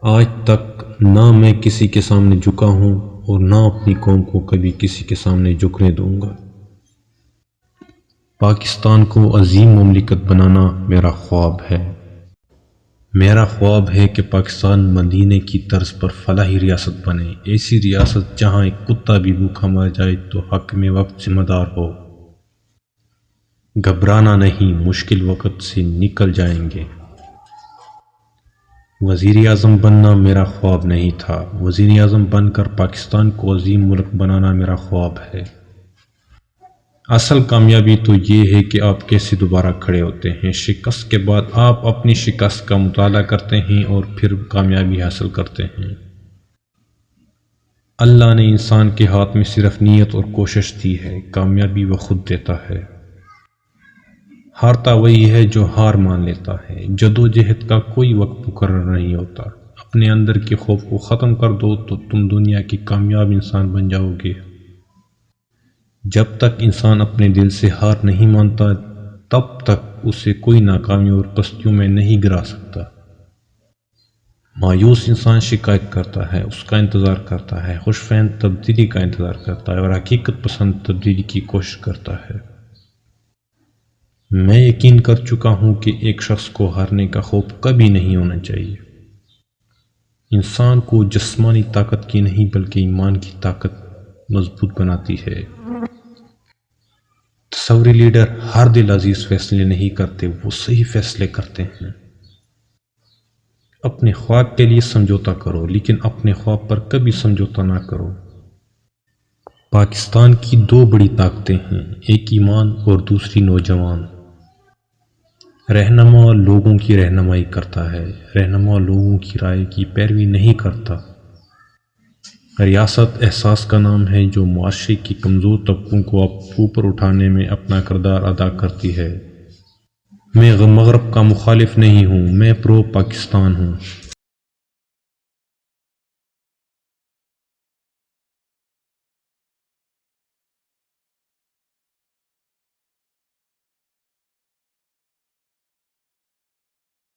آج تک نہ میں کسی کے سامنے جھکا ہوں اور نہ اپنی قوم کو کبھی کسی کے سامنے جھکنے دوں گا۔ پاکستان کو عظیم مملکت بنانا میرا خواب ہے۔ میرا خواب ہے کہ پاکستان مدینے کی طرز پر فلاحی ریاست بنے، ایسی ریاست جہاں ایک کتا بھی بھوکا مر جائے تو حاکم وقت ذمہ دار ہو۔ گھبرانا نہیں، مشکل وقت سے نکل جائیں گے۔ وزیر اعظم بننا میرا خواب نہیں تھا، وزیر اعظم بن کر پاکستان کو عظیم ملک بنانا میرا خواب ہے۔ اصل کامیابی تو یہ ہے کہ آپ کیسے دوبارہ کھڑے ہوتے ہیں۔ شکست کے بعد آپ اپنی شکست کا مطالعہ کرتے ہیں اور پھر کامیابی حاصل کرتے ہیں۔ اللہ نے انسان کے ہاتھ میں صرف نیت اور کوشش دی ہے، کامیابی وہ خود دیتا ہے۔ ہارتا وہی ہے جو ہار مان لیتا ہے۔ جدوجہد کا کوئی وقت مقرر نہیں ہوتا۔ اپنے اندر کے خوف کو ختم کر دو تو تم دنیا کی کامیاب انسان بن جاؤ گے۔ جب تک انسان اپنے دل سے ہار نہیں مانتا تب تک اسے کوئی ناکامی اور پستیوں میں نہیں گرا سکتا۔ مایوس انسان شکایت کرتا ہے، اس کا انتظار کرتا ہے، خوش فہم تبدیلی کا انتظار کرتا ہے اور حقیقت پسند تبدیلی کی کوشش کرتا ہے۔ میں یقین کر چکا ہوں کہ ایک شخص کو ہارنے کا خوف کبھی نہیں ہونا چاہیے۔ انسان کو جسمانی طاقت کی نہیں بلکہ ایمان کی طاقت مضبوط بناتی ہے۔ تصوری لیڈر ہر دل عزیز فیصلے نہیں کرتے، وہ صحیح فیصلے کرتے ہیں۔ اپنے خواب کے لیے سمجھوتا کرو لیکن اپنے خواب پر کبھی سمجھوتا نہ کرو۔ پاکستان کی دو بڑی طاقتیں ہیں، ایک ایمان اور دوسری نوجوان۔ رہنما لوگوں کی رہنمائی کرتا ہے، رہنما لوگوں کی رائے کی پیروی نہیں کرتا۔ ریاست احساس کا نام ہے جو معاشرے کی کمزور طبقوں کو اوپر اٹھانے میں اپنا کردار ادا کرتی ہے۔ میں مغرب کا مخالف نہیں ہوں، میں پرو پاکستان ہوں۔